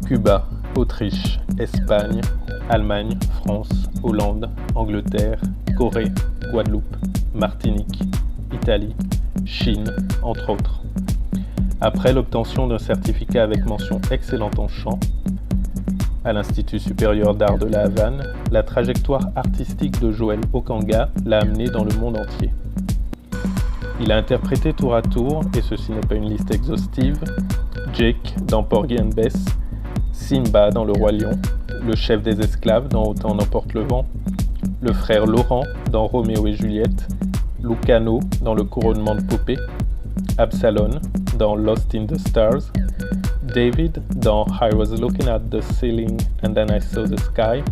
Cuba, Autriche, Espagne, Allemagne, France, Hollande, Angleterre, Corée, Guadeloupe, Martinique, Italie, Chine, entre autres. Après l'obtention d'un certificat avec mention excellente en chant, à l'Institut supérieur d'art de La Havane, la trajectoire artistique de Joël Okanga l'a amené dans le monde entier. Il a interprété tour à tour, et ceci n'est pas une liste exhaustive, Jake dans Porgy and Bess, Simba dans Le Roi Lion, le chef des esclaves dans Autant n'emporte le vent, le frère Laurent dans Roméo et Juliette, Lucano dans Le couronnement de Popée, Absalon dans Lost in the Stars, David dans I Was Looking at the Ceiling and Then I Saw the Sky,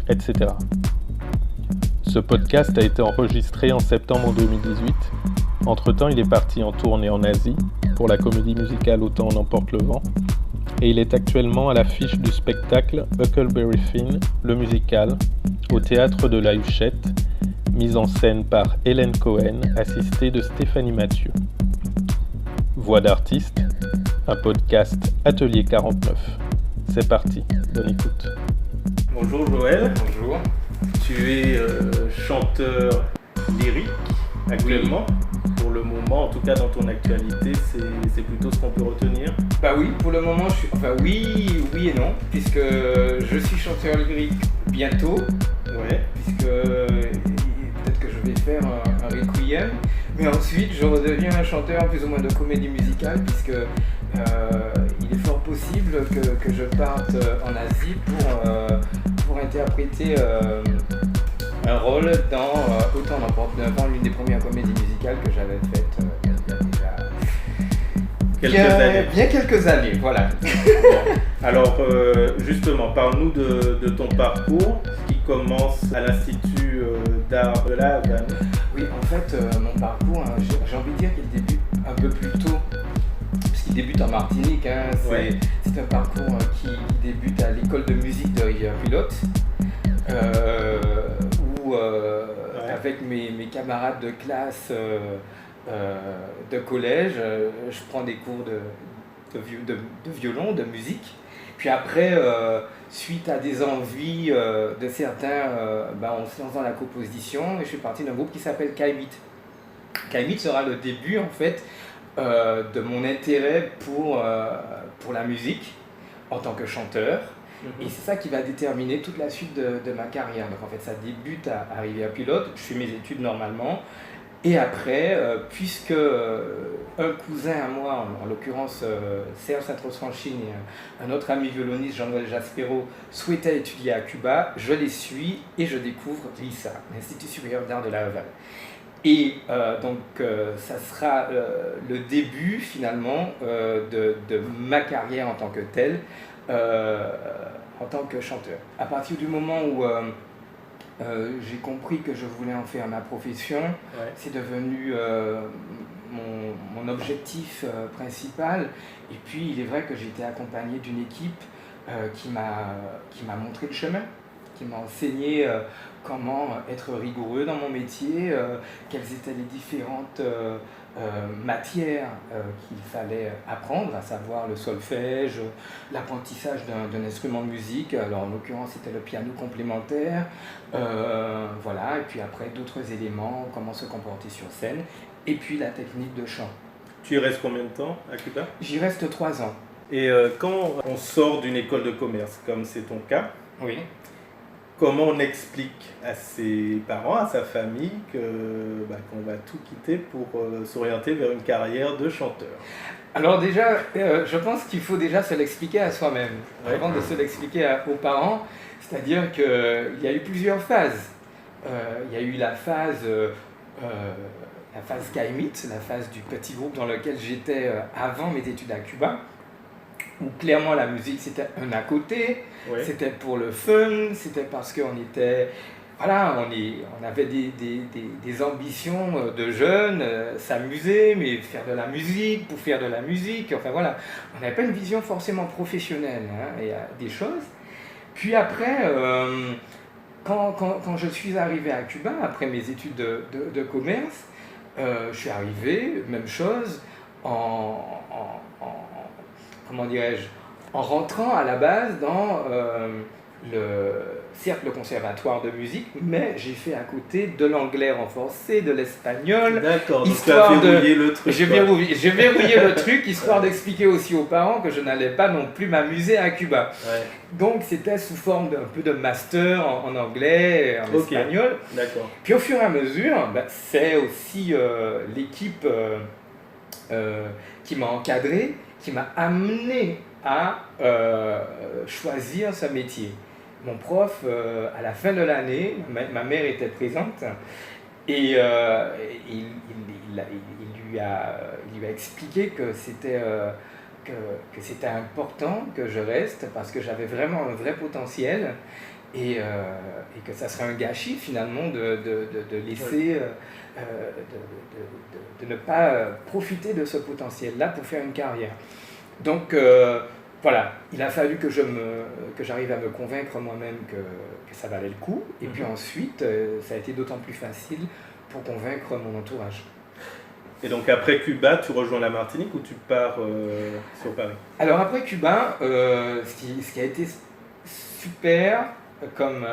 etc. Ce podcast a été enregistré en septembre 2018. Entre-temps, il est parti en tournée en Asie pour la comédie musicale Autant n'emporte le vent, et il est actuellement à l'affiche du spectacle Huckleberry Finn, le musical, au théâtre de la Huchette, mise en scène par Hélène Cohen, assistée de Stéphanie Mathieu. Voix d'artiste, un podcast Atelier 49. C'est parti, bonne écoute. Bonjour Joël. Bonjour. Tu es chanteur lyrique actuellement. Oui. Pour le moment, en tout cas dans ton actualité, c'est plutôt ce qu'on peut retenir. Bah oui, pour le moment, oui et non, puisque je suis chanteur lyrique bientôt. Ouais. Puisque peut-être que je vais faire un requiem, mais ensuite je redeviens un chanteur plus ou moins de comédie musicale, puisque il est fort possible que je parte en Asie pour interpréter un rôle dans Autant n'emporte le vent, l'une des premières comédies musicales que j'avais faites il y a déjà quelques années, voilà. Alors justement, parle-nous de ton parcours qui commence à l'Institut d'art de La Havane. Oui, en fait, mon parcours, j'ai envie de dire qu'il débute un peu plus tôt, puisqu'il débute en Martinique. C'est un parcours qui débute à l'école de musique de Rivière-Pilote, où avec mes camarades de classe de collège, je prends des cours de violon, de musique. Puis après, suite à des envies de certains, en se lançant dans la composition, je suis parti d'un groupe qui s'appelle Kaimit. Kaimit sera le début en fait de mon intérêt pour la musique en tant que chanteur. Et c'est ça qui va déterminer toute la suite de ma carrière. Donc en fait, ça débute à Rivière-Pilote, je fais mes études normalement. Et après, puisque un cousin à moi, en l'occurrence Serge Saint-Rose-Franchine et un autre ami violoniste, Jean-Noël Jaspero, souhaitaient étudier à Cuba, je les suis et je découvre l'ISA, l'Institut supérieur d'art de La Havane. Et donc ça sera le début finalement de ma carrière en tant que telle, en tant que chanteur. À partir du moment où j'ai compris que je voulais en faire ma profession, c'est devenu mon objectif principal. Et puis il est vrai que j'ai été accompagné d'une équipe qui m'a montré le chemin, qui m'a enseigné comment être rigoureux dans mon métier, quelles étaient les différentes matières qu'il fallait apprendre, à savoir le solfège, l'apprentissage d'un instrument de musique. Alors en l'occurrence c'était le piano complémentaire, voilà, et puis après d'autres éléments, comment se comporter sur scène, et puis la technique de chant. Tu y restes combien de temps à Cuba ? J'y reste 3 ans. Et quand on sort d'une école de commerce, comme c'est ton cas, oui. Comment on explique à ses parents, à sa famille qu'on va tout quitter pour s'orienter vers une carrière de chanteur ? Alors déjà, je pense qu'il faut déjà se l'expliquer à soi-même, avant de se l'expliquer aux parents. C'est-à-dire qu'il y a eu plusieurs phases. Il y a eu la phase Kaimit, la phase du petit groupe dans lequel j'étais avant mes études à Cuba, où clairement la musique c'était un à côté, c'était pour le fun, c'était parce qu'on était, voilà, on avait des ambitions de jeunes, s'amuser, mais faire de la musique pour faire de la musique, enfin voilà, on n'avait pas une vision forcément professionnelle, il y a des choses. Puis après, quand je suis arrivé à Cuba, après mes études de commerce, je suis arrivé, même chose, comment dirais-je, en rentrant à la base dans certes le conservatoire de musique, mais j'ai fait à côté de l'anglais renforcé, de l'espagnol. D'accord, donc tu as verrouillé le truc. J'ai verrouillé le truc, histoire d'expliquer aussi aux parents que je n'allais pas non plus m'amuser à Cuba. Ouais. Donc c'était sous forme d'un peu de master en anglais et en espagnol. D'accord. Puis au fur et à mesure, c'est aussi l'équipe qui m'a encadré, qui m'a amené à choisir ce métier. Mon prof, à la fin de l'année, ma mère était présente et il lui a expliqué que c'était important que je reste parce que j'avais vraiment un vrai potentiel et que ça serait un gâchis finalement de laisser, de ne pas profiter de ce potentiel-là pour faire une carrière. Donc voilà, il a fallu que j'arrive à me convaincre moi-même que ça valait le coup. Et puis ensuite, ça a été d'autant plus facile pour convaincre mon entourage. Et donc après Cuba, tu rejoins la Martinique ou tu pars sur Paris? Alors après Cuba, ce qui a été super comme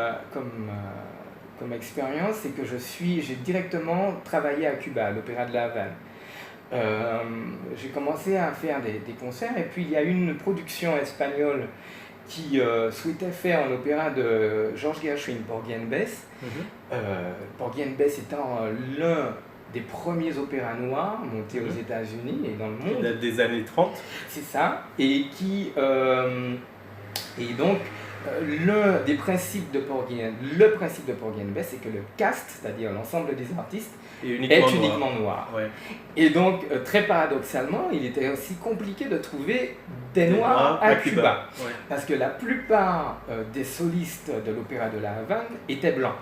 expérience, c'est que j'ai directement travaillé à Cuba, à l'Opéra de la Havane. J'ai commencé à faire des concerts et puis il y a eu une production espagnole qui souhaitait faire un opéra de George Gershwin, Porgy and Bess. Porgy and Bess étant l'un des premiers opéras noirs montés aux États-Unis et dans le monde. Qui date des années 30. C'est ça, et donc l'un des principes de Porgy and Bess, c'est que le cast, c'est-à-dire l'ensemble des artistes, est uniquement noir. Ouais. Et donc, très paradoxalement, il était aussi compliqué de trouver des noirs à Cuba. Ouais. Parce que la plupart des solistes de l'Opéra de la Havane étaient blancs.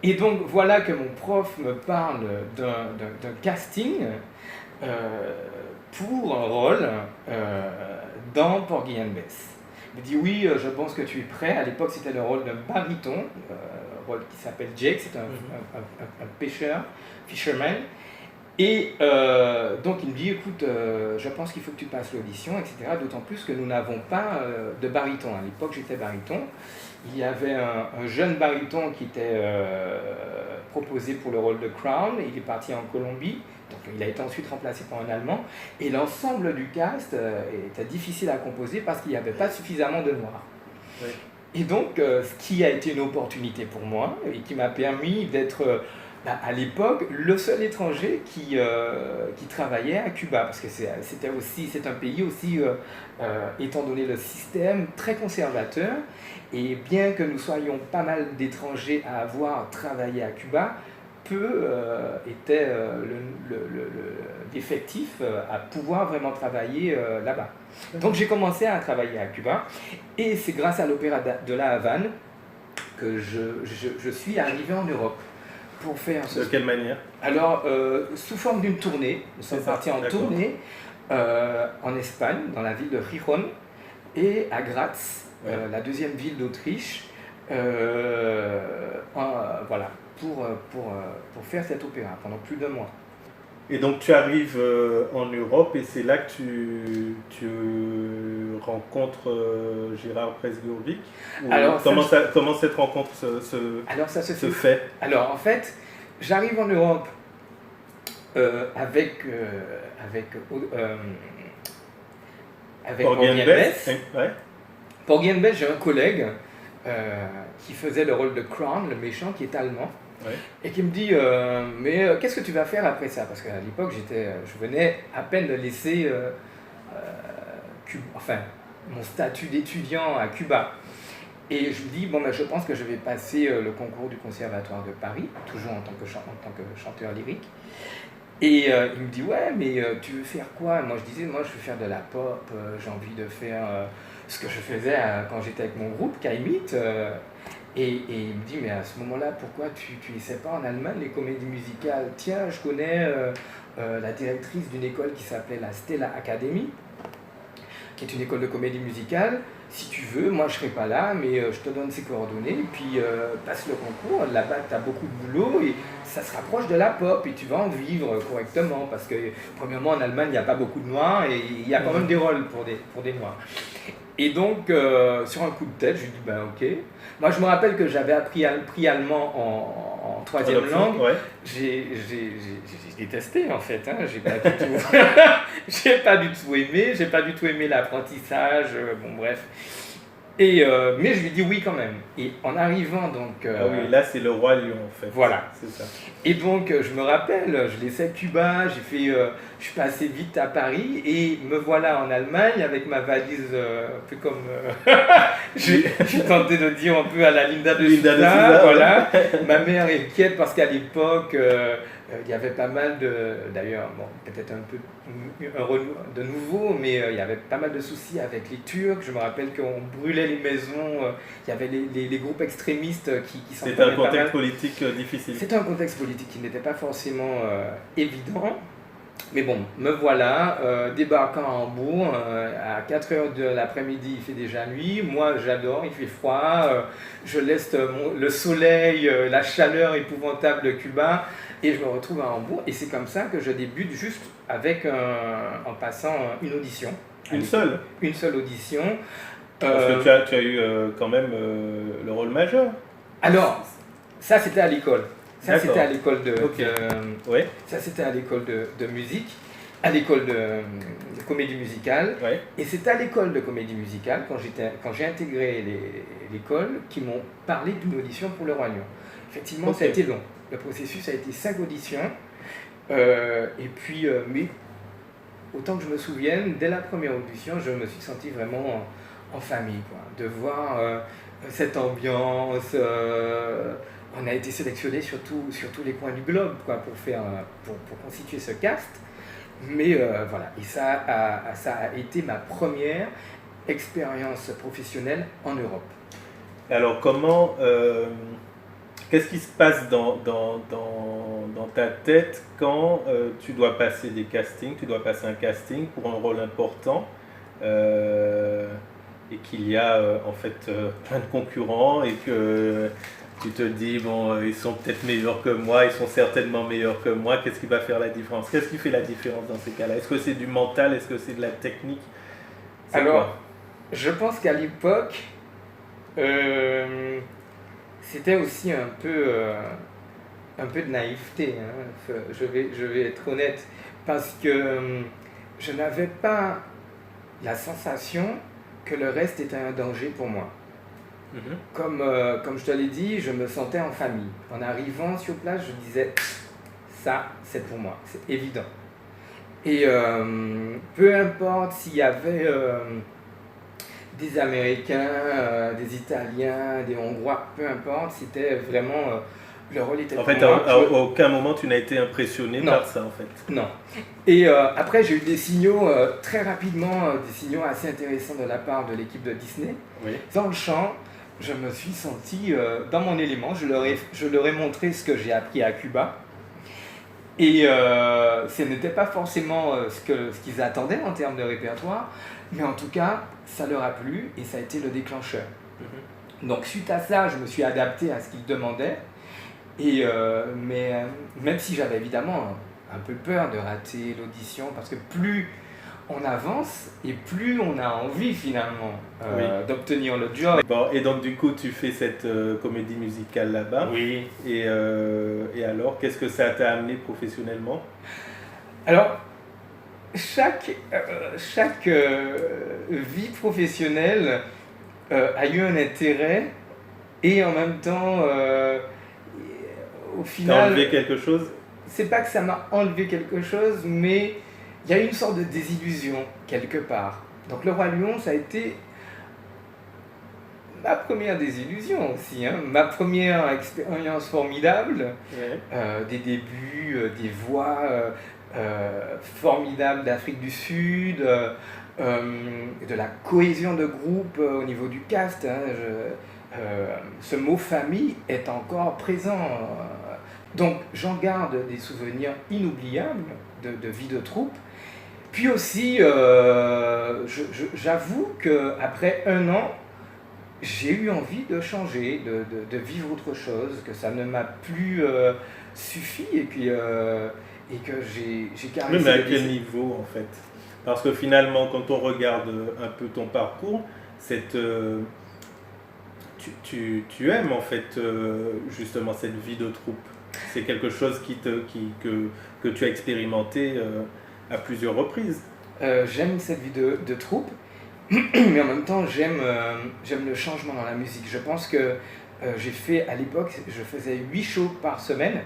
Et donc, voilà que mon prof me parle d'un casting pour un rôle dans Porgy and Bess. Il me dit oui, je pense que tu es prêt. À l'époque, c'était le rôle d'un baryton, rôle qui s'appelle Jake, c'est un pêcheur, fisherman. Et donc il me dit écoute, je pense qu'il faut que tu passes l'audition, etc. D'autant plus que nous n'avons pas de baryton. À l'époque, j'étais baryton. Il y avait un jeune baryton qui était proposé pour le rôle de Crown. Il est parti en Colombie. Donc, il a été ensuite remplacé par un Allemand. Et l'ensemble du cast était difficile à composer parce qu'il n'y avait pas suffisamment de noirs. Oui. Et donc, ce qui a été une opportunité pour moi et qui m'a permis d'être, à l'époque, le seul étranger qui travaillait à Cuba. Parce que c'est un pays aussi, étant donné le système, très conservateur. Et bien que nous soyons pas mal d'étrangers à avoir travaillé à Cuba, peu était l'effectif à pouvoir vraiment travailler là-bas. Donc j'ai commencé à travailler à Cuba et c'est grâce à l'Opéra de la Havane que je suis arrivé en Europe pour faire ce... De quelle manière? Alors, sous forme d'une tournée. Nous sommes partis en tournée en Espagne, dans la ville de Gijón et à Graz, la deuxième ville d'Autriche. Voilà. Pour faire cet opéra pendant plus de mois. Et donc tu arrives en Europe et c'est là que tu rencontres Gérard Presburgic. Comment cette rencontre se fait? Alors en fait, j'arrive en Europe avec Porgy and Bess. Porgy and Bess, j'ai un collègue qui faisait le rôle de Crown, le méchant, qui est allemand. Et qui me dit mais qu'est-ce que tu vas faire après ça? Parce qu'à l'époque je venais à peine de laisser mon statut d'étudiant à Cuba et je me dis je pense que je vais passer le concours du conservatoire de Paris, toujours en tant que chanteur lyrique. Et il me dit ouais mais tu veux faire quoi? Moi je disais je veux faire de la pop, j'ai envie de faire ce que je faisais quand j'étais avec mon groupe Kaimit. Et il me dit, mais à ce moment-là, pourquoi tu n'essaies pas en Allemagne les comédies musicales? Tiens, je connais la directrice d'une école qui s'appelait la Stella Academy, qui est une école de comédie musicale. si tu veux, moi je serai pas là, mais je te donne ses coordonnées, puis passe le concours, là-bas tu as beaucoup de boulot, et ça se rapproche de la pop, et tu vas en vivre correctement, parce que premièrement en Allemagne il n'y a pas beaucoup de noirs, et il y a quand même des rôles pour des noirs. Et donc, sur un coup de tête, je lui dis, ben ok. Moi, je me rappelle que j'avais appris allemand en troisième langue. Ouais. J'ai détesté, en fait. Hein. J'ai pas du tout, j'ai pas du tout aimé. J'ai pas du tout aimé l'apprentissage. Bon, bref. Et, mais je lui dis oui quand même. Et en arrivant donc... ah oui, là c'est le roi lion en fait. Voilà. C'est ça. Et donc je me rappelle, je laissais Cuba, je suis passé vite à Paris et me voilà en Allemagne avec ma valise un peu comme... j'ai tenté de dire un peu à la Linda de Souza, voilà. Ma mère est inquiète parce qu'à l'époque... il y avait pas mal d'ailleurs, bon, peut-être un peu de nouveau, mais il y avait pas mal de soucis avec les Turcs. Je me rappelle qu'on brûlait les maisons, il y avait les groupes extrémistes qui s'en C'était un contexte politique difficile. C'était un contexte politique qui n'était pas forcément évident. Mais bon, me voilà, débarquant à Hambourg, à 4h de l'après-midi, il fait déjà nuit. Moi, j'adore, il fait froid. Je laisse le soleil, la chaleur épouvantable de Cuba. Et je me retrouve à Hambourg. Et c'est comme ça que je débute juste en passant une audition. Une seule audition. Parce que tu as eu quand même le rôle majeur. Alors, ça c'était à l'école. Ça c'était à l'école ouais. Ça c'était à l'école de musique, à l'école de comédie musicale. Ouais. Et c'est à l'école de comédie musicale, quand j'ai intégré l'école, qui m'ont parlé d'une audition pour le Roi Lion. Effectivement, ça a été long. Le processus a été 5 auditions. Et puis, mais autant que je me souvienne, dès la première audition, je me suis senti vraiment en famille, quoi. De voir cette ambiance. On a été sélectionné sur tous les coins du globe, quoi, pour constituer ce cast. Mais voilà, et ça a été ma première expérience professionnelle en Europe. Alors qu'est-ce qui se passe dans ta tête quand tu dois passer des castings, tu dois passer un casting pour un rôle important et qu'il y a en fait plein de concurrents et que tu te dis, bon, ils sont peut-être meilleurs que moi, ils sont certainement meilleurs que moi, qu'est-ce qui va faire la différence? Qu'est-ce qui fait la différence dans ces cas-là? Est-ce que c'est du mental? Est-ce que c'est de la technique? Alors, je pense qu'à l'époque, c'était aussi un peu de naïveté, hein. Je vais être honnête, parce que je n'avais pas la sensation que le reste était un danger pour moi. Comme je te l'ai dit, je me sentais en famille. En arrivant sur place, je disais, ça, c'est pour moi, c'est évident. Et peu importe s'il y avait des Américains, des Italiens, des Hongrois, peu importe, c'était vraiment... le rôle était en fait, pour moi. À aucun moment tu n'as été impressionné par ça, en fait. Non. Et après, j'ai eu des signaux, très rapidement, des signaux assez intéressants de la part de l'équipe de Disney. Oui. Dans le champ, je me suis senti dans mon élément. Je leur ai montré ce que j'ai appris à Cuba. Et ce n'était pas forcément ce qu'ils attendaient en termes de répertoire, mais en tout cas, ça leur a plu et ça a été le déclencheur. Donc suite à ça, je me suis adapté à ce qu'ils demandaient. Mais même si j'avais évidemment un peu peur de rater l'audition, parce que plus on avance et plus on a envie finalement d'obtenir le job. Bon, et donc du coup tu fais cette comédie musicale là-bas. Oui. Et alors, qu'est-ce que ça t'a amené professionnellement? Alors, chaque vie professionnelle a eu un intérêt et en même temps, au final... T'as enlevé quelque chose? C'est pas que ça m'a enlevé quelque chose, mais il y a une sorte de désillusion quelque part. Donc le Roi Lion, ça a été ma première désillusion aussi, hein. Ma première expérience formidable, des débuts, des voix formidables d'Afrique du Sud, de la cohésion de groupe au niveau du cast, hein. Ce mot famille est encore présent. Donc j'en garde des souvenirs inoubliables de vie de troupe. Puis aussi, j'avoue qu'après 1 an, j'ai eu envie de changer, de vivre autre chose, que ça ne m'a plus suffi et que j'ai carrément... Oui, mais à quel niveau en fait? Parce que finalement, quand on regarde un peu ton parcours, tu aimes en fait justement cette vie de troupe. C'est quelque chose que tu as expérimenté à plusieurs reprises. J'aime cette vie de troupe, mais en même temps j'aime le changement dans la musique. Je pense que j'ai fait, à l'époque, je faisais 8 shows par semaine,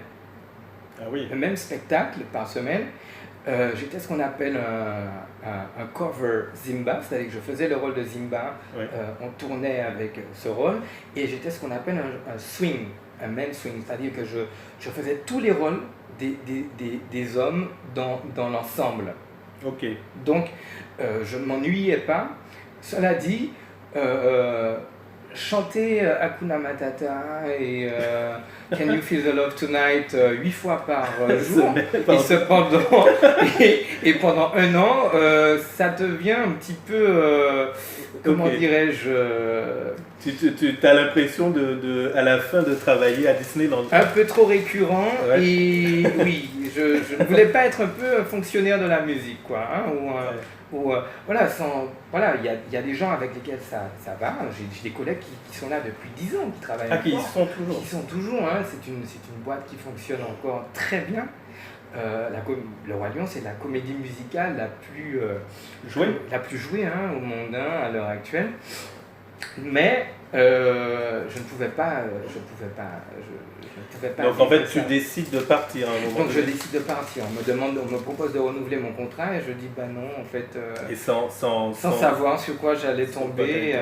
Ah oui. le même spectacle par semaine. J'étais ce qu'on appelle un cover Zimba, c'est-à-dire que je faisais le rôle de Zimba, Oui. on tournait avec ce rôle, et j'étais ce qu'on appelle un swing, un man swing, c'est-à-dire que je faisais tous les rôles des hommes dans l'ensemble. Ok. Donc, je ne m'ennuyais pas. Cela dit, chanter Hakuna Matata et Can You Feel the Love Tonight 8 fois par jour, et pendant 1 an, ça devient un petit peu, comment dirais-je... Tu as l'impression à la fin de travailler à Disneyland. Un peu trop récurrent, ouais. Et oui, je ne voulais pas être un peu un fonctionnaire de la musique, quoi, hein, voilà, il y a des gens avec lesquels ça va. J'ai des collègues qui sont là depuis 10 ans, qui travaillent encore. Qui y sont toujours. Qui sont toujours, hein, c'est une boîte qui fonctionne encore très bien. Le Roi Lion, c'est la comédie musicale la plus jouée hein, au monde hein, à l'heure actuelle. Mais je ne pouvais pas. Donc en fait, tu décides de partir à un moment. Donc je décide de partir. On me propose de renouveler mon contrat et je dis bah non en fait. Et sans savoir sur quoi j'allais tomber.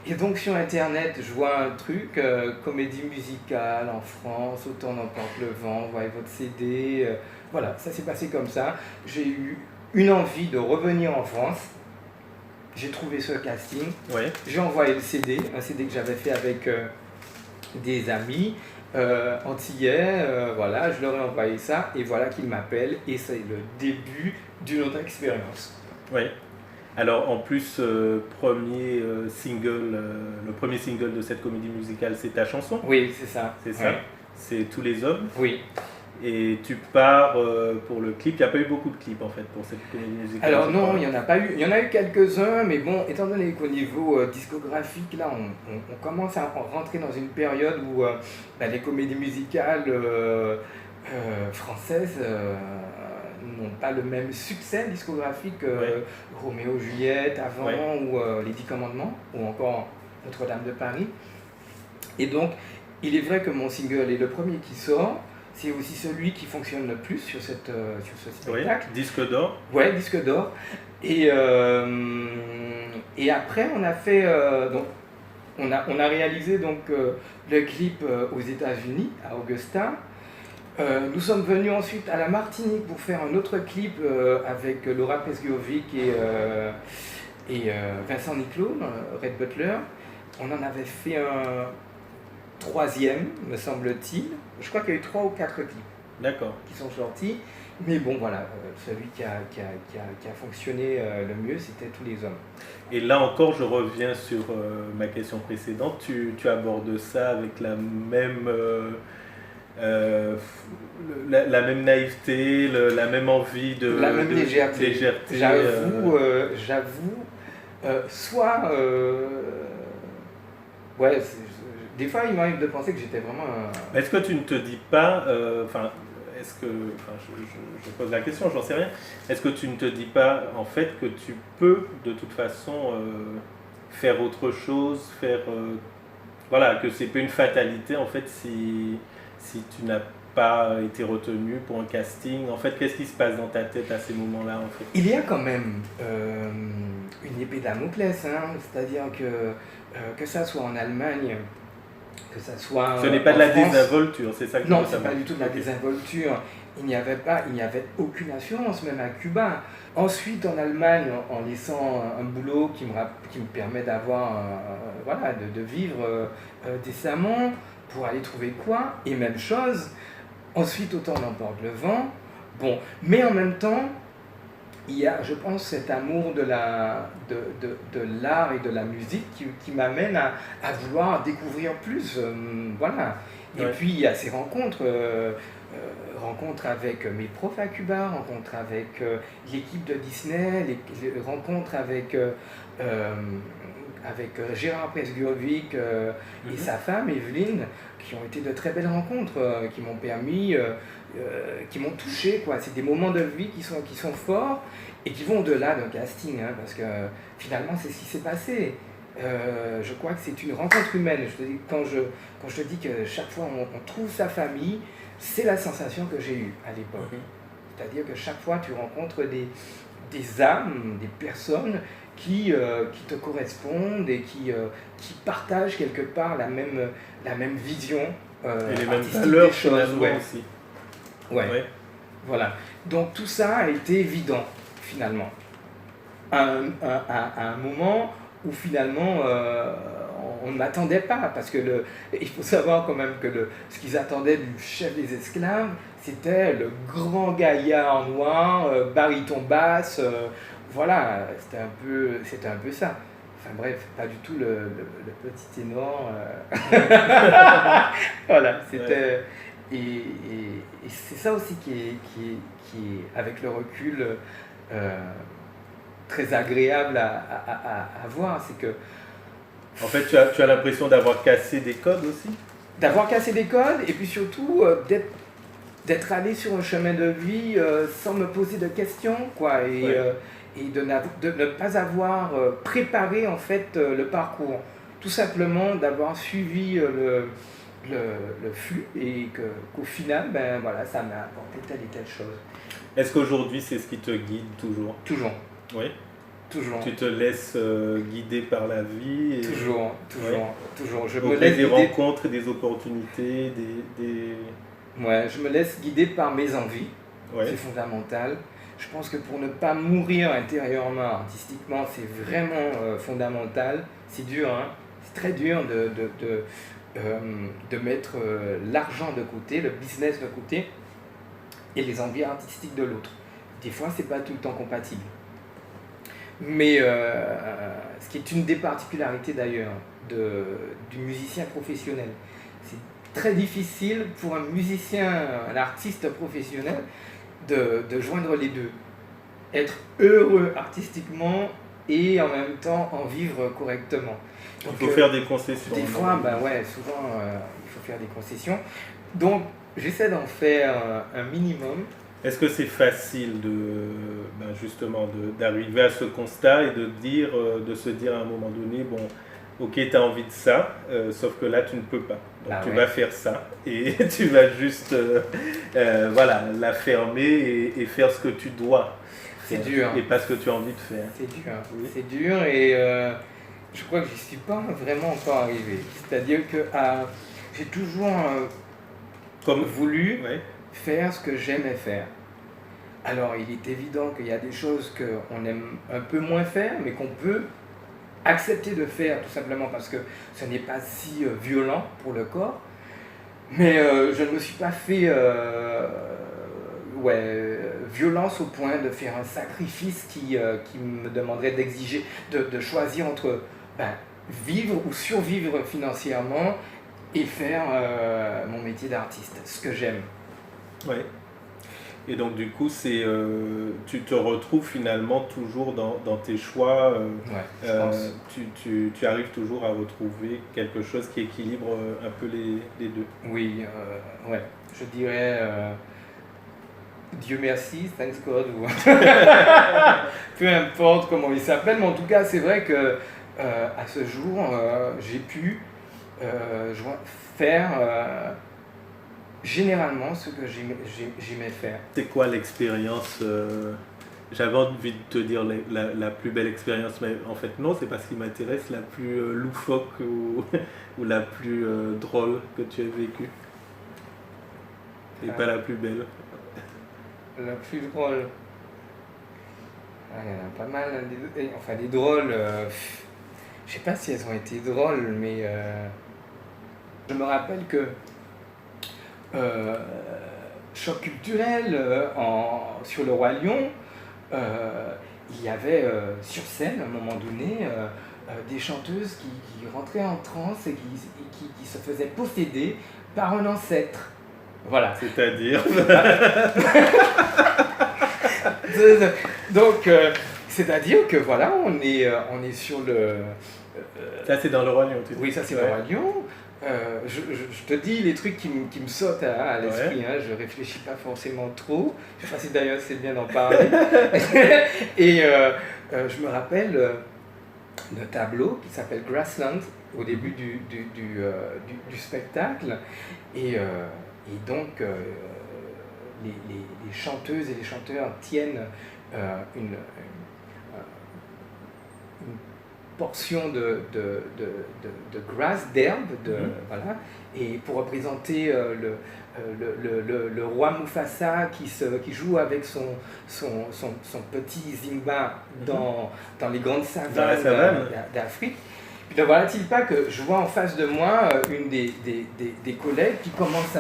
Et donc sur internet, je vois un truc, comédie musicale en France, Autant n'emporte le vent, voyez votre CD. Voilà, ça s'est passé comme ça. J'ai eu une envie de revenir en France. J'ai trouvé ce casting. Ouais. J'ai envoyé le CD, un CD que j'avais fait avec des amis antillais. Voilà, je leur ai envoyé ça et voilà qu'ils m'appellent et c'est le début d'une autre expérience. Oui. Alors en plus, le premier single de cette comédie musicale, c'est ta chanson. Oui, c'est ça. C'est ça. Oui. C'est Tous les hommes. Oui. Et tu pars pour le clip. Il n'y a pas eu beaucoup de clips en fait pour cette comédie musicale. Alors non, il n'y en a pas eu. Il y en a eu quelques-uns, mais bon, étant donné qu'au niveau discographique, là, on commence à rentrer dans une période où les comédies musicales françaises n'ont pas le même succès discographique que Roméo Juliette avant, ou Les 10 Commandements, ou encore Notre-Dame de Paris. Et donc, il est vrai que mon single est le premier qui sort. C'est aussi celui qui fonctionne le plus sur ce spectacle. Oui, disque d'or. Ouais, disque d'or. Et après, on a fait... on a réalisé donc, le clip aux États-Unis, à Augusta. Nous sommes venus ensuite à la Martinique pour faire un autre clip avec Laura Pesgiovic et Vincent Niclot, Red Butler. On en avait fait un 3e, me semble-t-il. Je crois qu'il y a eu 3 ou 4 clips. D'accord. Qui sont sortis. Mais bon, voilà, celui qui a fonctionné le mieux, c'était Tous les hommes. Et là encore, je reviens sur ma question précédente. Tu abordes ça avec la même... la même naïveté, la même envie de... La même légèreté. J'avoue, soit... ouais, des fois, il m'arrive de penser que j'étais vraiment... Est-ce que tu ne te dis pas... je pose la question, j'en sais rien. Est-ce que tu ne te dis pas, en fait, que tu peux, de toute façon, faire autre chose, voilà, que c'est pas une fatalité, en fait, si tu n'as pas été retenu pour un casting. En fait, qu'est-ce qui se passe dans ta tête à ces moments-là, en fait? Il y a quand même une épée Damoclès, hein, c'est-à-dire que ça soit en Allemagne, que ça soit ce n'est pas de la désinvolture, c'est ça que non, c'est pas du tout de la désinvolture. Il n'y avait aucune assurance, même à Cuba. Ensuite, en Allemagne, en laissant un boulot qui me permet d'avoir, de vivre décemment, pour aller trouver quoi, et même chose. Ensuite, Autant n'emporte le vent. Bon, mais en même temps, il y a, je pense, cet amour de l'art et de la musique qui m'amène à vouloir découvrir plus. Voilà. Et puis il y a ces rencontres avec mes profs à Cuba, rencontres avec l'équipe de Disney, les rencontres avec Gérard Presgurovic et sa femme Evelyne, qui ont été de très belles rencontres, qui m'ont permis, qui m'ont touché, quoi. C'est des moments de vie qui sont forts et qui vont au-delà d'un casting, hein, parce que finalement c'est ce qui s'est passé. Je crois que c'est une rencontre humaine. Quand je te dis que chaque fois on trouve sa famille, c'est la sensation que j'ai eue à l'époque. C'est-à-dire que chaque fois tu rencontres des âmes, des personnes qui te correspondent et qui partagent quelque part la même vision. Et les mêmes valeurs finalement ouais. aussi. Ouais. Voilà. Donc tout ça a été évident finalement. À un moment où finalement on ne m'attendait pas, parce que il faut savoir quand même que ce qu'ils attendaient du chef des esclaves, c'était le grand gaillard noir, baryton basse, voilà, c'était un peu ça. Enfin bref, pas du tout le petit ténor. Voilà, c'était... Et c'est ça aussi qui est avec le recul, très agréable à voir, c'est que... En fait, tu as l'impression d'avoir cassé des codes aussi ? D'avoir cassé des codes, et puis surtout d'être allé sur un chemin de vie sans me poser de questions, quoi, et de ne pas avoir préparé en fait le parcours. Tout simplement d'avoir suivi le flux et qu'au final, ben voilà, ça m'a apporté telle et telle chose. Est-ce qu'aujourd'hui c'est ce qui te guide toujours ? Toujours. Oui. Toujours. Tu te laisses guider par la vie. Toujours. Je me laisse des rencontres, des opportunités, Ouais, je me laisse guider par mes envies. Ouais. C'est fondamental. Je pense que pour ne pas mourir intérieurement, artistiquement, c'est vraiment fondamental. C'est dur, hein. C'est très dur de mettre l'argent de côté, le business de côté, et les envies artistiques de l'autre. Des fois, c'est pas tout le temps compatible. Mais ce qui est une des particularités d'ailleurs du musicien professionnel, c'est très difficile pour un musicien, un artiste professionnel, de joindre les deux. Être heureux artistiquement et en même temps en vivre correctement. Donc, il faut faire des concessions. Des fois, souvent, il faut faire des concessions. Donc, j'essaie d'en faire un minimum. Est-ce que c'est facile justement d'arriver à ce constat et de se dire à un moment donné, bon, ok, tu as envie de ça, sauf que là, tu ne peux pas. Donc, tu vas faire ça et tu vas juste la fermer et faire ce que tu dois. C'est dur. Et pas ce que tu as envie de faire. C'est dur. Oui. C'est dur et je crois que je n'y suis pas vraiment encore arrivé. C'est-à-dire que j'ai toujours voulu faire ce que j'aimais faire. Alors, il est évident qu'il y a des choses qu'on aime un peu moins faire, mais qu'on peut accepter de faire tout simplement parce que ce n'est pas si violent pour le corps. Mais je ne me suis pas fait violence au point de faire un sacrifice qui me demanderait d'exiger, de choisir entre vivre ou survivre financièrement et faire mon métier d'artiste, ce que j'aime. Ouais. Et donc du coup, tu te retrouves finalement toujours dans tes choix. Je pense. Tu arrives toujours à retrouver quelque chose qui équilibre un peu les deux. Oui, je dirais Dieu merci, thanks God, ou peu importe comment il s'appelle, mais en tout cas, c'est vrai que à ce jour, j'ai pu faire généralement ce que j'aimais faire. C'est quoi l'expérience j'avais envie de te dire la plus belle expérience, mais en fait non, c'est pas ce qui m'intéresse, la plus loufoque ou la plus drôle que tu as vécue. Et pas la plus belle. La plus drôle. Il y en a pas mal, des drôles. Je sais pas si elles ont été drôles, mais je me rappelle que choc culturel sur le Roi Lion, il y avait sur scène, à un moment donné, des chanteuses qui rentraient en transe et qui se faisaient posséder par un ancêtre. Voilà. C'est-à-dire Donc, c'est-à-dire que voilà, on est sur le... Ça, c'est dans le Roi Lion, tu dis. Oui, ça, c'est le Roi Lion. Je te dis les trucs qui me sautent à l'esprit, Ouais. hein, je réfléchis pas forcément trop. Je sais pas si d'ailleurs c'est bien d'en parler. Et je me rappelle d'un tableau qui s'appelle Grassland au début du spectacle. Et donc, les chanteuses et les chanteurs tiennent une portion de grass, d'herbe, voilà, et pour représenter le roi Mufasa qui joue avec son petit Simba dans les grandes savanes d'Afrique. Puis ne voilà-t-il pas que je vois en face de moi une des collègues qui commence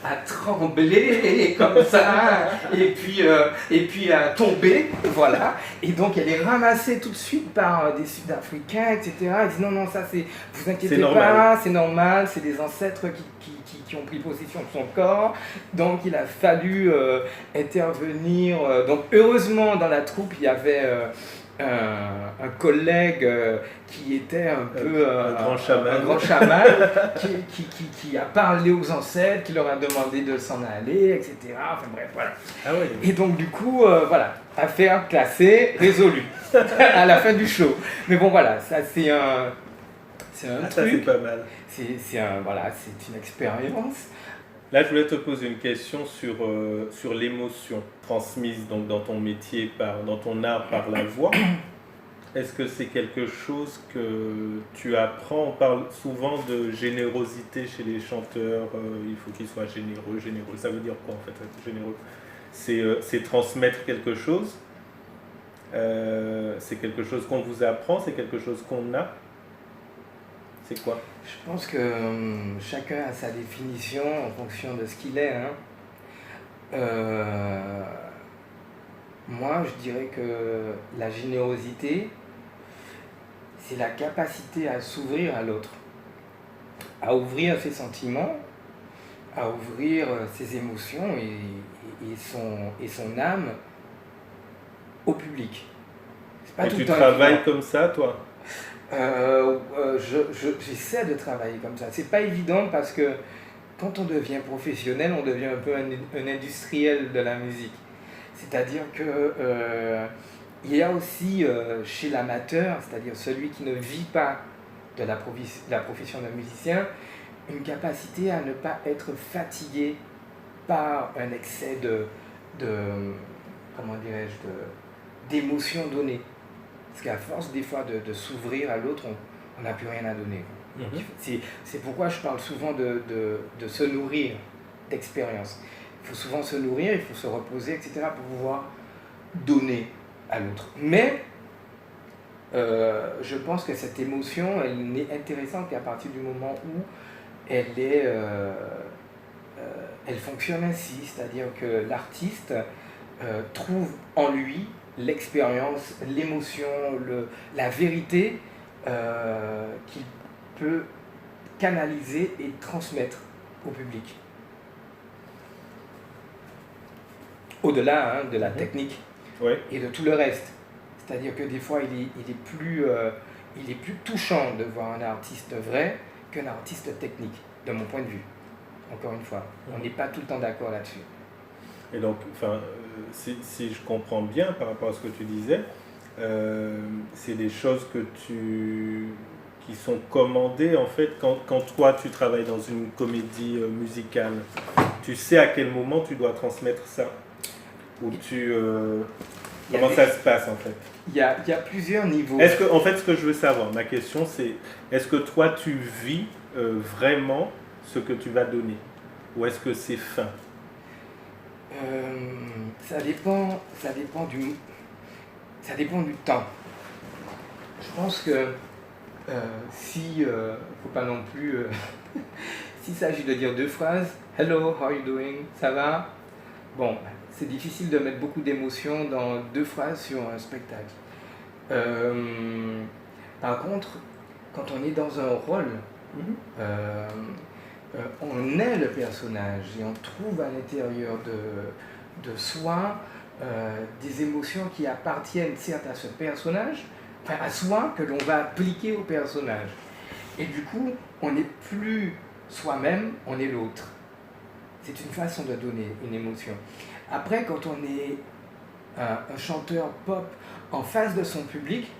à trembler comme ça, et puis à tomber, voilà. Et donc elle est ramassée tout de suite par des Sud-Africains, etc. Elle dit non, ça c'est, vous inquiétez pas, c'est normal, c'est des ancêtres qui ont pris possession de son corps. Donc il a fallu intervenir. Donc heureusement dans la troupe il y avait un collègue qui était un peu un grand chaman qui a parlé aux ancêtres, qui leur a demandé de s'en aller, etc. Enfin bref, voilà. Ah oui. Et donc du coup, voilà, affaire classée, résolue à la fin du show. Mais bon voilà, ça c'est un truc. Ça c'est pas mal. C'est une expérience. Là, je voulais te poser une question sur l'émotion transmise donc, dans ton métier, dans ton art par la voix. Est-ce que c'est quelque chose que tu apprends? On parle souvent de générosité chez les chanteurs. Il faut qu'ils soient généreux. Ça veut dire quoi en fait, être généreux? C'est transmettre quelque chose. C'est quelque chose qu'on vous apprend. C'est quelque chose qu'on a. C'est quoi? Je pense que chacun a sa définition en fonction de ce qu'il est. Hein. Moi, je dirais que la générosité, c'est la capacité à s'ouvrir à l'autre, à ouvrir ses sentiments, à ouvrir ses émotions et son âme au public. C'est pas et tout tu travailles évident. Comme ça, toi? J'essaie de travailler comme ça. C'est pas évident parce que quand on devient professionnel, on devient un peu un industriel de la musique. C'est-à-dire que il y a aussi chez l'amateur, c'est-à-dire celui qui ne vit pas de la profession de musicien, une capacité à ne pas être fatigué par un excès comment dirais-je, d'émotions données. Parce qu'à force des fois de s'ouvrir à l'autre, on n'a plus rien à donner. C'est pourquoi je parle souvent de se nourrir d'expérience. Il faut souvent se nourrir, il faut se reposer, etc. pour pouvoir donner à l'autre. Mais je pense que cette émotion, elle n'est intéressante qu'à partir du moment où elle fonctionne ainsi, c'est-à-dire que l'artiste trouve en lui l'expérience, l'émotion, la vérité qu'il peut canaliser et transmettre au public. Au-delà de la technique et de tout le reste. C'est-à-dire que des fois, il est plus touchant de voir un artiste vrai qu'un artiste technique, de mon point de vue. Encore une fois, on n'est pas tout le temps d'accord là-dessus. Et donc, si je comprends bien par rapport à ce que tu disais, c'est des choses qui sont commandées en fait quand toi tu travailles dans une comédie musicale. Tu sais à quel moment tu dois transmettre ça. Comment ça se passe en fait? Il y a plusieurs niveaux. En fait, ce que je veux savoir, ma question c'est, est-ce que toi tu vis vraiment ce que tu vas donner? Ou est-ce que c'est fin? Ça dépend du temps. Je pense que faut pas non plus s'il s'agit de dire deux phrases, hello, how are you doing, ça va? Bon, c'est difficile de mettre beaucoup d'émotions dans 2 phrases sur un spectacle. Par contre, quand on est dans un rôle, on est le personnage et on trouve à l'intérieur de soi des émotions qui appartiennent certes à ce personnage, enfin à soi, que l'on va appliquer au personnage. Et du coup, on n'est plus soi-même, on est l'autre. C'est une façon de donner une émotion. Après, quand on est un chanteur pop en face de son public,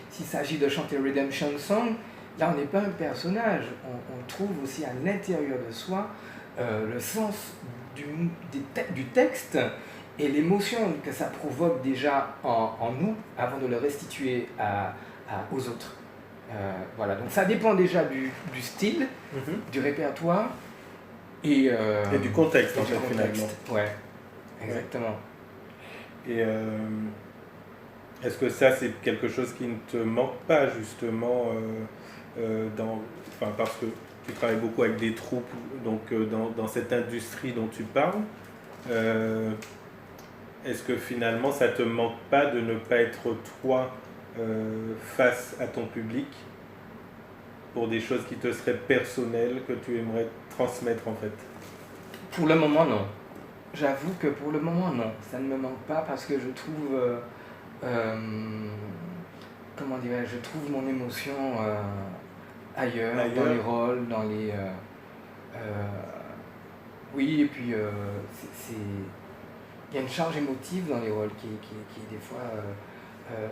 s'il s'agit de chanter Redemption Song, là on n'est pas un personnage, on trouve aussi à l'intérieur de soi le sens du texte et l'émotion que ça provoque déjà en nous avant de le restituer aux autres. Voilà, donc ça dépend déjà du style, du répertoire et du contexte en fait finalement. Ouais, exactement. Et est-ce que ça c'est quelque chose qui ne te manque pas justement parce que tu travailles beaucoup avec des troupes, donc dans cette industrie dont tu parles, est-ce que finalement ça te manque pas de ne pas être toi face à ton public pour des choses qui te seraient personnelles, que tu aimerais transmettre en fait? Pour le moment non. J'avoue que pour le moment non, ça ne me manque pas parce que je trouve je trouve mon émotion ailleurs, dans les rôles, dans les oui, et puis il y a une charge émotive dans les rôles qui est des fois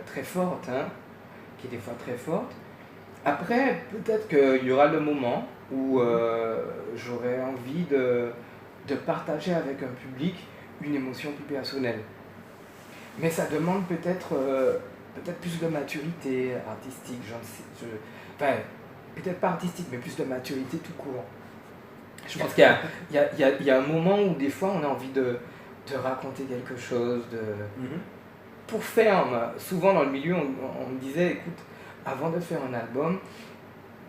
très forte, qui est des fois très forte. Après, peut-être qu'il y aura le moment où j'aurai envie de partager avec un public une émotion plus personnelle. Mais ça demande peut-être plus de maturité artistique, peut-être pas artistique, mais plus de maturité tout court. Je pense qu'il y a un moment où des fois on a envie de raconter quelque chose, pour faire, souvent dans le milieu on me disait, écoute, avant de faire un album,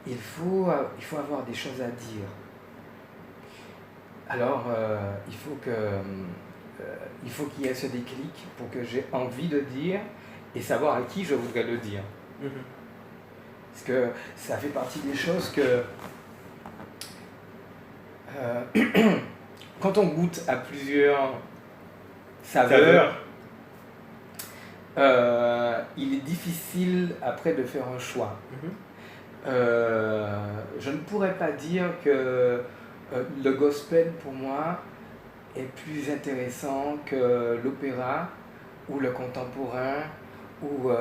il faut avoir des choses à dire. Alors il faut qu'il y ait ce déclic pour que j'ai envie de dire et savoir à qui je voudrais le dire. Parce que ça fait partie des choses que quand on goûte à plusieurs saveurs, il est difficile après de faire un choix. Je ne pourrais pas dire que le gospel pour moi est plus intéressant que l'opéra ou le contemporain ou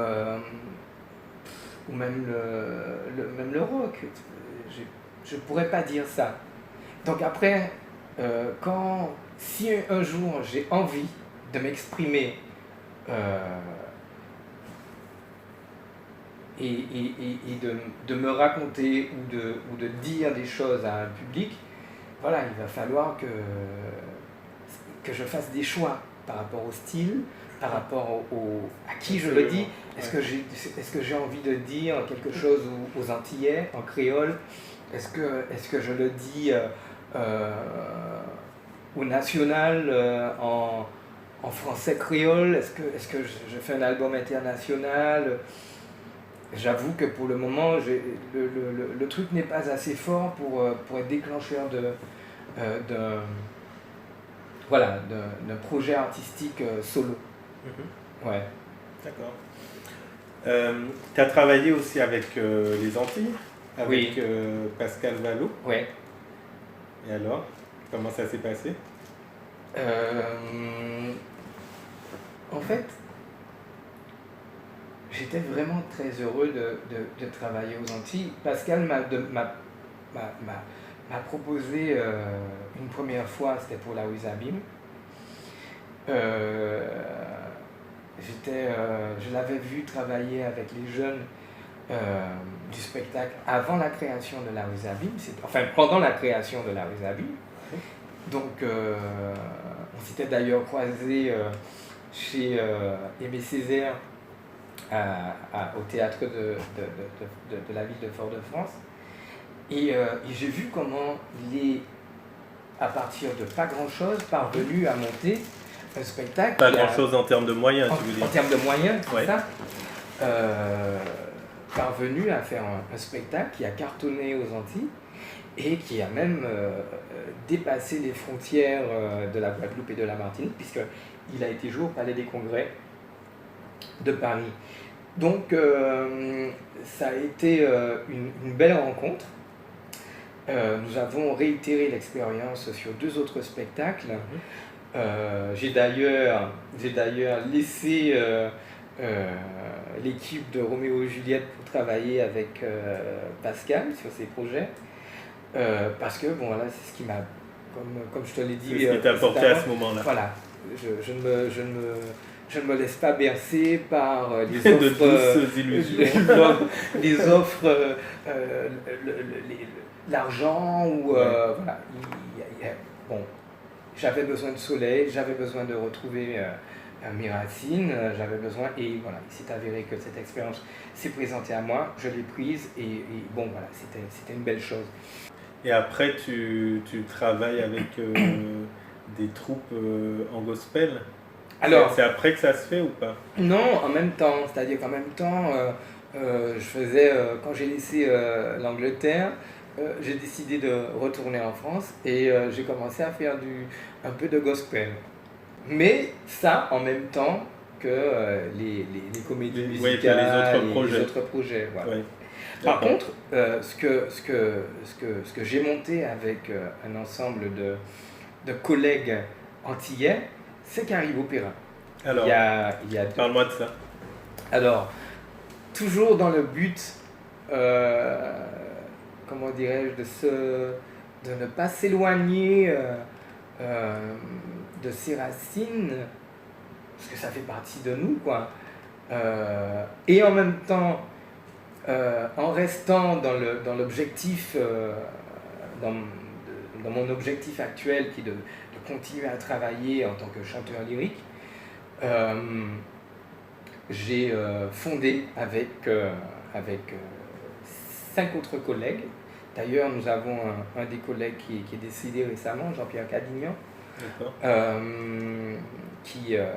même le rock. Je ne pourrais pas dire ça. Donc après, si un jour j'ai envie de m'exprimer et de me raconter ou de dire des choses à un public, voilà, il va falloir que je fasse des choix par rapport au style, par rapport à qui je le dis. Est-ce que j'ai envie de dire quelque chose aux Antillais, en créole? Est-ce que je le dis au national, en français créole? Est-ce que je fais un album international? J'avoue que pour le moment, le truc n'est pas assez fort pour être déclencheur d'un projet artistique solo. Ouais. D'accord. Tu as travaillé aussi avec les Antilles, avec Pascal Vallot. Oui. Et alors, comment ça s'est passé? En fait, j'étais vraiment très heureux de travailler aux Antilles. Pascal m'a proposé une première fois, c'était pour la Ouizabim. Je l'avais vu travailler avec les jeunes du spectacle avant la création de la Ouizabim, pendant la création de la Ouizabim. Donc on s'était d'ailleurs croisés chez Aimé Césaire au théâtre de la ville de Fort-de-France. Et j'ai vu comment à partir de pas grand-chose, parvenu à monter un spectacle. Pas grand-chose en termes de moyens, tu veux dire. En termes de moyens, c'est Ouais. ça. Parvenu à faire un spectacle qui a cartonné aux Antilles et qui a même dépassé les frontières de la Guadeloupe et de la Martinique, puisqu'il a été joué au Palais des Congrès de Paris. Donc ça a été une belle rencontre. Nous avons réitéré l'expérience sur 2 autres spectacles. J'ai d'ailleurs laissé l'équipe de Roméo et Juliette pour travailler avec Pascal sur ces projets. Parce que bon, voilà, c'est ce qui m'a, comme je te l'ai dit, c'est ce qui t'a apporté à ce moment-là. Voilà, je ne me laisse pas bercer par les De offres, douces illusions. les offres, l'argent ou voilà. Bon, j'avais besoin de soleil, j'avais besoin de retrouver mes racines, j'avais besoin, et voilà, il s'est avéré que cette expérience s'est présentée à moi, je l'ai prise et bon voilà, c'était une belle chose. Et après, tu travailles avec des troupes en gospel. Alors, c'est après que ça se fait ou pas? Non, en même temps, c'est-à-dire qu'en même temps, je faisais, quand j'ai laissé l'Angleterre, j'ai décidé de retourner en France et j'ai commencé à faire un peu de gospel. Mais ça, en même temps que les comédies musicales, les autres projets. Voilà. Ouais. Par contre, ce que j'ai monté avec un ensemble de collègues antillais, c'est Caribe Opéra. Alors, parle-moi de ça. Alors, toujours dans le but, comment dirais-je, de ne pas s'éloigner de ses racines, parce que ça fait partie de nous, quoi. Et en même temps, en restant dans l'objectif, dans mon objectif actuel, qui est de continuer à travailler en tant que chanteur lyrique, j'ai fondé avec 5 autres collègues. D'ailleurs, nous avons un des collègues qui est décédé récemment, Jean-Pierre Cadignan, qui est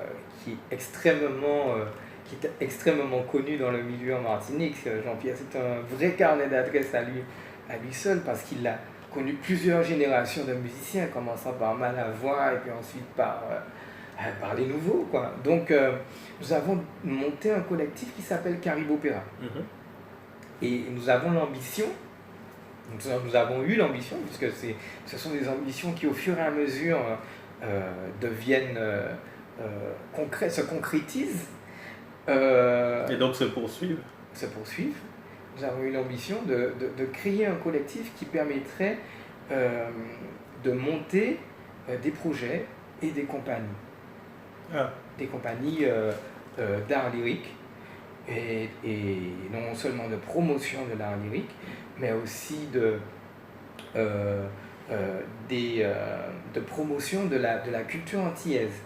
extrêmement connu dans le milieu en Martinique. Jean-Pierre, c'est un vrai carnet d'adresses à lui seul, parce qu'il a connu plusieurs générations de musiciens, commençant par Malavoie et puis ensuite par les nouveaux, quoi. Donc nous avons monté un collectif qui s'appelle Caribe Opéra. Et nous avons l'ambition, nous avons eu l'ambition, puisque ce sont des ambitions qui au fur et à mesure deviennent se concrétisent. Et donc se poursuivent. Nous avons eu l'ambition de créer un collectif qui permettrait de monter des projets et des compagnies. Des compagnies d'art lyrique, et non seulement de promotion de l'art lyrique, mais aussi de promotion de la culture antillaise,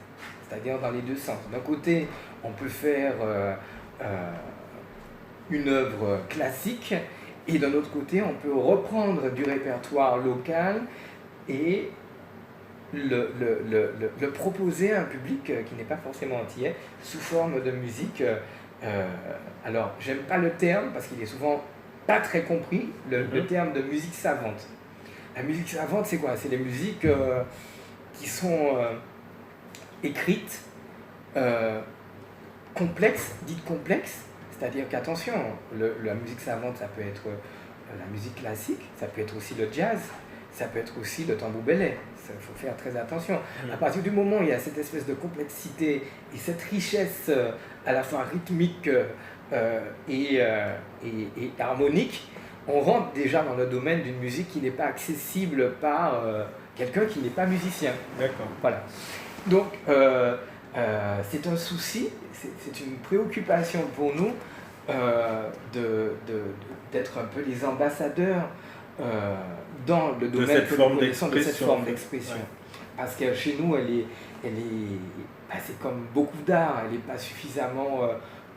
c'est-à-dire dans les 2 sens. D'un côté, on peut faire une œuvre classique, et d'un autre côté, on peut reprendre du répertoire local et le proposer à un public qui n'est pas forcément antillais, sous forme de musique. Alors, j'aime pas le terme, parce qu'il est souvent pas très compris, le terme de musique savante. La musique savante, c'est quoi? C'est les musiques qui sont écrites, dites complexes, c'est-à-dire qu'attention, la musique savante, ça peut être la musique classique, ça peut être aussi le jazz, ça peut être aussi le tambour-belay. Il faut faire très attention. À partir du moment où il y a cette espèce de complexité et cette richesse à la fois rythmique et harmonique, on rentre déjà dans le domaine d'une musique qui n'est pas accessible par quelqu'un qui n'est pas musicien. D'accord. Voilà. Donc, c'est un souci, c'est une préoccupation pour nous d'être un peu les ambassadeurs dans le domaine de cette forme d'expression. Ouais. Parce que chez nous, c'est comme beaucoup d'art, elle n'est pas suffisamment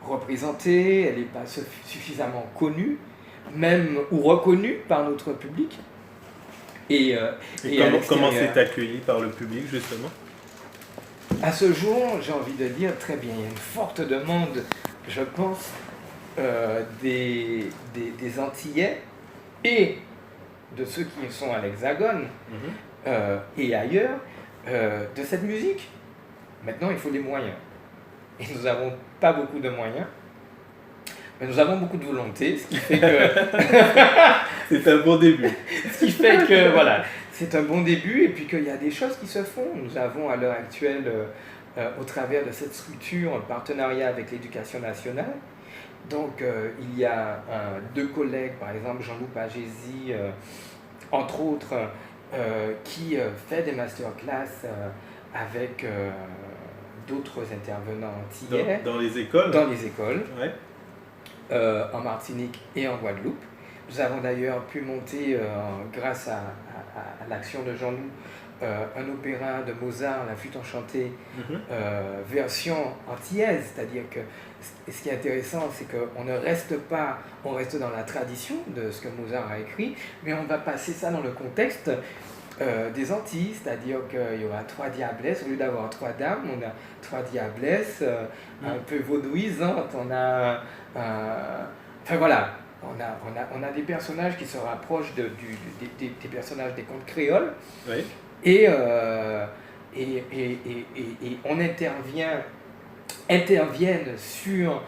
représentée, elle n'est pas suffisamment connue, même ou reconnue par notre public. Et comment c'est accueilli par le public, justement? À ce jour, j'ai envie de dire très bien. Il y a une forte demande, je pense, des Antillais et de ceux qui sont à l'Hexagone et ailleurs de cette musique. Maintenant, il faut des moyens. Et nous n'avons pas beaucoup de moyens, mais nous avons beaucoup de volonté, ce qui fait que... C'est un bon début. Ce qui fait que, voilà, c'est un bon début et puis qu'il y a des choses qui se font. Nous avons à l'heure actuelle, au travers de cette structure, un partenariat avec l'Éducation nationale. Donc, il y a deux collègues, par exemple Jean-Loup Pagési, entre autres, qui fait des masterclass avec d'autres intervenants antillais. Dans les écoles? Dans les écoles, ouais. En Martinique et en Guadeloupe. Nous avons d'ailleurs pu monter, grâce à l'action de Jean-Loup, un opéra de Mozart, La Flûte enchantée, version antillaise, c'est-à-dire que ce qui est intéressant, c'est qu'on ne reste pas, on reste dans la tradition de ce que Mozart a écrit, mais on va passer ça dans le contexte des Antilles, c'est-à-dire qu'il y aura 3 diablesses, au lieu d'avoir 3 dames, on a 3 diablesses un peu vaudouisantes, on a... enfin voilà, on a des personnages qui se rapprochent des personnages des contes créoles, oui. et on interviennent sur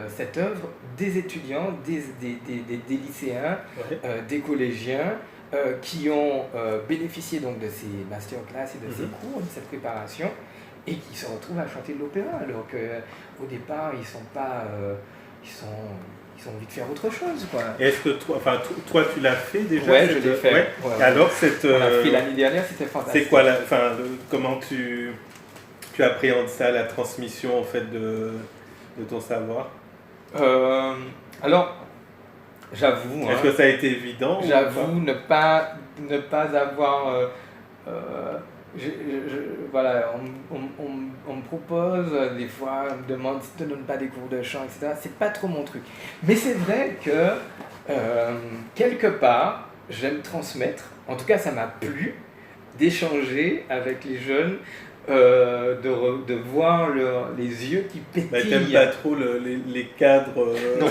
cette œuvre des étudiants, des lycéens, des collégiens, qui ont bénéficié donc de ces masterclass et de ces cours, de cette préparation, et qui se retrouvent à chanter de l'opéra, alors qu'au départ, ils ont envie de faire autre chose, quoi. Est-ce que toi tu l'as fait déjà? Ouais, je l'ai fait. Ouais. Ouais. Alors, on l'a fait l'année dernière, c'était fantastique. C'est quoi comment tu appréhendes ça, la transmission en fait de ton savoir? Alors, j'avoue. Est-ce que ça a été évident? J'avoue ne pas avoir. Voilà, on me propose des fois, on me demande si tu ne donnes pas des cours de chant, etc. C'est pas trop mon truc. Mais c'est vrai que quelque part, j'aime transmettre. En tout cas, ça m'a plu d'échanger avec les jeunes. De voir les yeux qui pétillent. Mais t'aimes pas trop les cadres, non.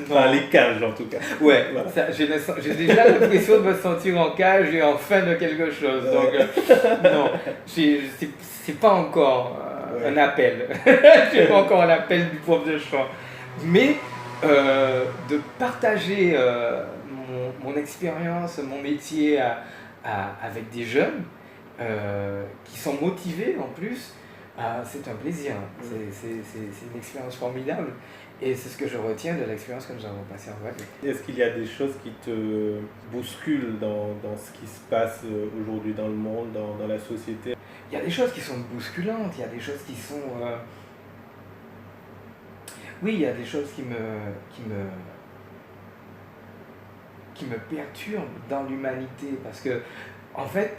Enfin les cages en tout cas. Ouais, voilà. J'ai déjà l'impression de me sentir en cage et en fin de quelque chose. Donc non, c'est pas encore un appel. C'est pas encore un appel du prof de chant. Mais de partager mon expérience, mon métier avec des jeunes, qui sont motivés en plus, c'est un plaisir, c'est une expérience formidable et c'est ce que je retiens de l'expérience que nous avons passée en Guadeloupe. Est-ce qu'il y a des choses qui te bousculent dans ce qui se passe aujourd'hui dans le monde, dans la société? Il y a des choses qui sont bousculantes, il y a des choses qui sont... Oui, il y a des choses qui me perturbent dans l'humanité parce que, en fait,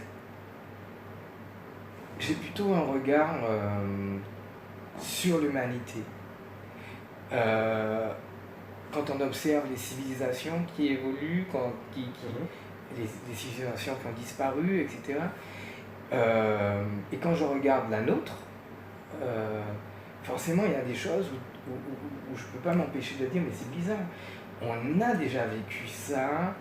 j'ai plutôt un regard sur l'humanité. Quand on observe les civilisations qui évoluent, les civilisations qui ont disparu, etc. Et quand je regarde la nôtre, forcément il y a des choses où je ne peux pas m'empêcher de dire mais c'est bizarre. On a déjà vécu ça.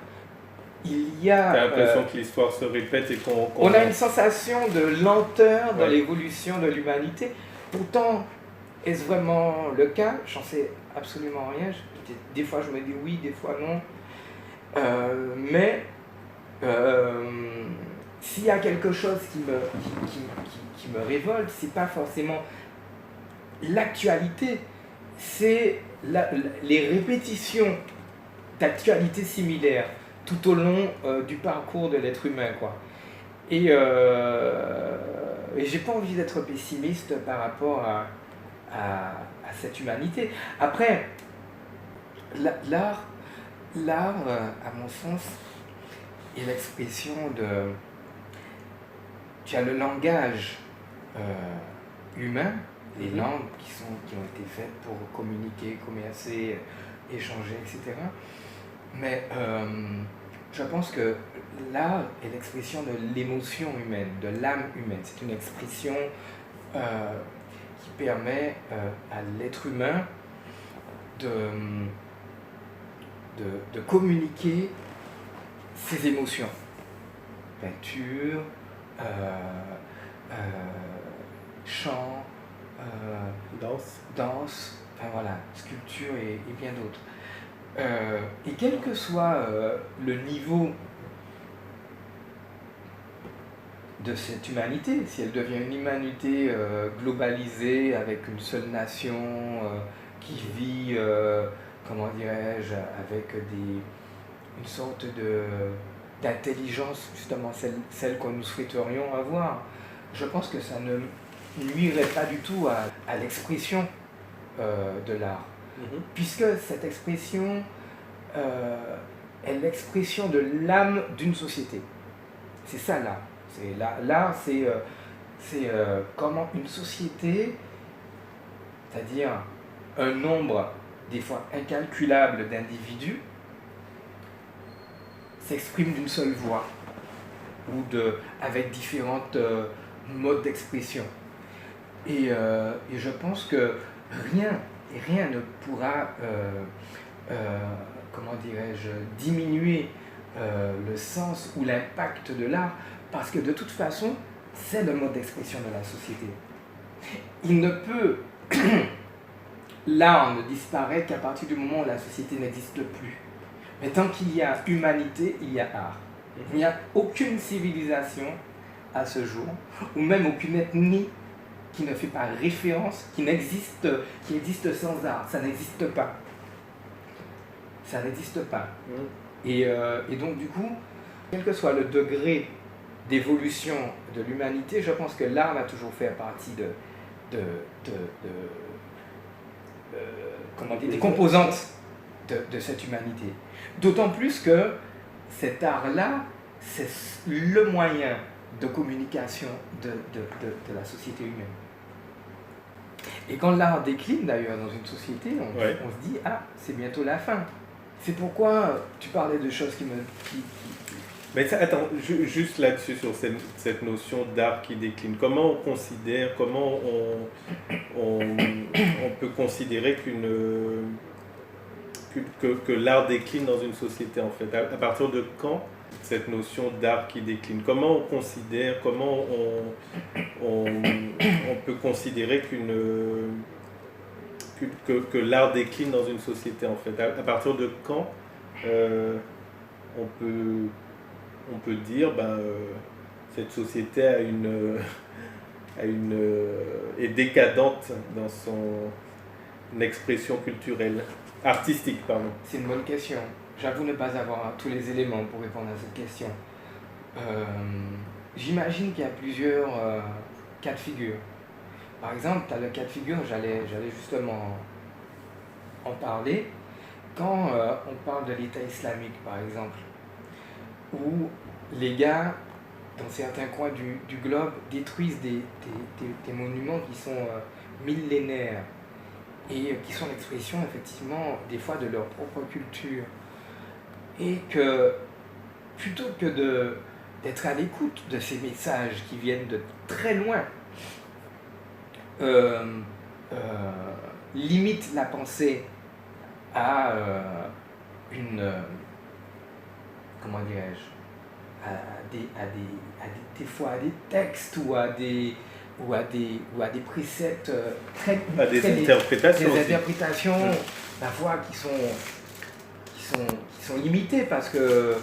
Il y a... T'as l'impression que l'histoire se répète et on a une sensation de lenteur dans l'évolution de l'humanité. Pourtant, est-ce vraiment le cas? J'en sais absolument rien. Des fois, je me dis oui, des fois non. Mais s'il y a quelque chose qui me révolte, c'est pas forcément l'actualité, c'est les répétitions d'actualités similaires tout au long du parcours de l'être humain, quoi. Et j'ai pas envie d'être pessimiste par rapport à cette humanité. Après, l'art, à mon sens, est l'expression de... Tu as le langage humain, les langues qui ont été faites pour communiquer, commercer, échanger, etc. Mais je pense que l'art est l'expression de l'émotion humaine, de l'âme humaine. C'est une expression qui permet à l'être humain de communiquer ses émotions. Peinture, chant, danse, enfin voilà, sculpture et bien d'autres. Et quel que soit le niveau de cette humanité, si elle devient une humanité globalisée avec une seule nation qui vit, comment dirais-je, avec une sorte d'intelligence, justement celle que nous souhaiterions avoir, je pense que ça ne nuirait pas du tout à l'expression de l'art. Puisque cette expression est l'expression de l'âme d'une société. C'est ça l'art. L'art, c'est comment une société, c'est-à-dire un nombre des fois incalculable d'individus, s'exprime d'une seule voix ou avec différentes modes d'expression. Et je pense que rien ne pourra, comment dirais-je, diminuer le sens ou l'impact de l'art, parce que de toute façon, c'est le mode d'expression de la société. Il ne peut, l'art ne disparaît qu'à partir du moment où la société n'existe plus. Mais tant qu'il y a humanité, il y a art. Il n'y a aucune civilisation à ce jour, ou même aucune ethnie qui ne fait pas référence, qui existe sans art. Ça n'existe pas. Ça n'existe pas. Et donc du coup, quel que soit le degré d'évolution de l'humanité, je pense que l'art va toujours faire partie des composantes de cette humanité. D'autant plus que cet art-là, c'est le moyen de communication de la société humaine. Et quand l'art décline d'ailleurs dans une société, on se dit, ah, c'est bientôt la fin. C'est pourquoi tu parlais de choses qui me... Mais ça, attends, juste là-dessus, sur cette notion d'art qui décline, comment on considère, comment on peut considérer que l'art décline dans une société, en fait? À partir de quand cette notion d'art qui décline? Comment on considère, comment on peut considérer que l'art décline dans une société, en fait? À partir de quand on peut dire cette société est décadente dans son expression culturelle, artistique, pardon. C'est une bonne question. J'avoue ne pas avoir tous les éléments pour répondre à cette question. J'imagine qu'il y a plusieurs cas de figure. Par exemple, tu as le cas de figure, j'allais justement en parler, quand on parle de l'État islamique, par exemple, où les gars, dans certains coins du globe, détruisent des monuments qui sont millénaires et qui sont l'expression, effectivement, des fois de leur propre culture. Et que, plutôt que d'être à l'écoute de ces messages qui viennent de très loin, limite la pensée à comment dirais-je, des fois à des textes ou à des préceptes des interprétations, la foi qui sont limitées, parce que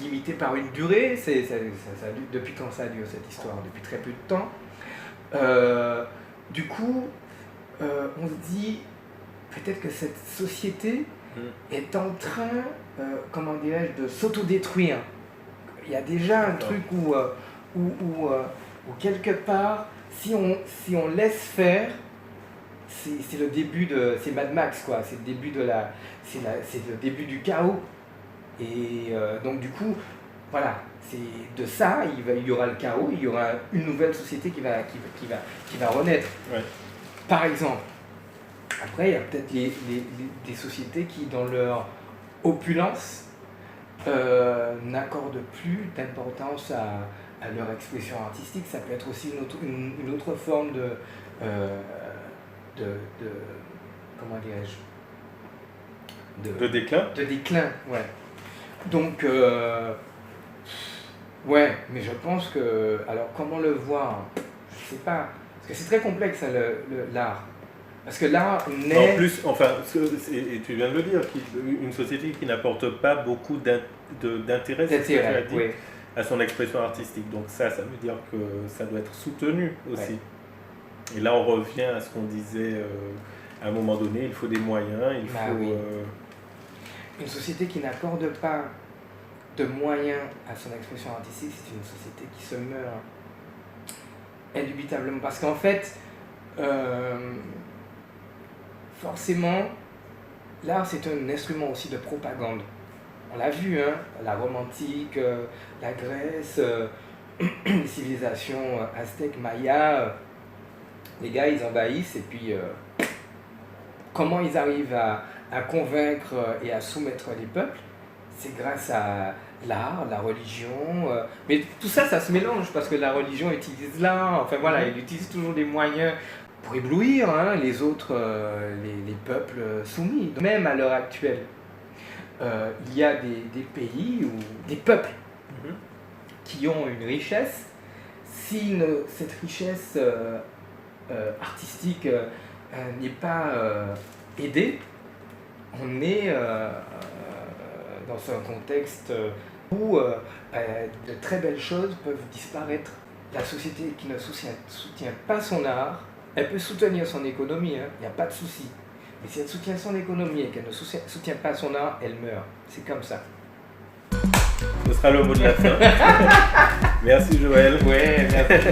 limitées par une durée, depuis quand ça dure cette histoire? Depuis très peu de temps. Du coup, on se dit peut-être que cette société est en train, comment dirais-je, de s'autodétruire. Il y a déjà un truc où quelque part, si on laisse faire, c'est le début c'est Mad Max, quoi. C'est le début du chaos. Et donc du coup, voilà, c'est de ça, il y aura le chaos, il y aura une nouvelle société qui va renaître. Ouais. Par exemple. Après, il y a peut-être des sociétés qui, dans leur opulence, n'accordent plus d'importance à leur expression artistique. Ça peut être aussi une autre forme de comment dirais-je, De déclin. de déclin, ouais. Donc, ouais, mais je pense que, alors comment le voir, je sais pas, parce que c'est très complexe, hein, l'art. Parce que l'art naît... En plus, enfin, et tu viens de le dire, une société qui n'apporte pas beaucoup d'intérêt, c'est ce que tu as dit, oui. à son expression artistique. Donc ça veut dire que ça doit être soutenu aussi. Ouais. Et là, on revient à ce qu'on disait à un moment donné, il faut des moyens, il faut... Oui. Une société qui n'accorde pas de moyens à son expression artistique, c'est une société qui se meurt indubitablement. Parce qu'en fait, forcément, l'art c'est un instrument aussi de propagande. On l'a vu, hein, la Rome antique, la Grèce, les civilisations aztèques, mayas, les gars ils envahissent et puis comment ils arrivent à convaincre et à soumettre les peuples, c'est grâce à l'art, la religion, mais tout ça, ça se mélange parce que la religion utilise l'art, enfin voilà, elle utilise toujours des moyens pour éblouir les autres, les peuples soumis. Même à l'heure actuelle, il y a des pays ou des peuples qui ont une richesse. Si cette richesse artistique n'est pas aidée, on est dans un contexte où de très belles choses peuvent disparaître. La société qui ne soutient pas son art, elle peut soutenir son économie, il n'y a pas de souci. Mais si elle soutient son économie et qu'elle ne soutient pas son art, elle meurt. C'est comme ça. Ce sera le mot de la fin. Merci Joël. Ouais, merci.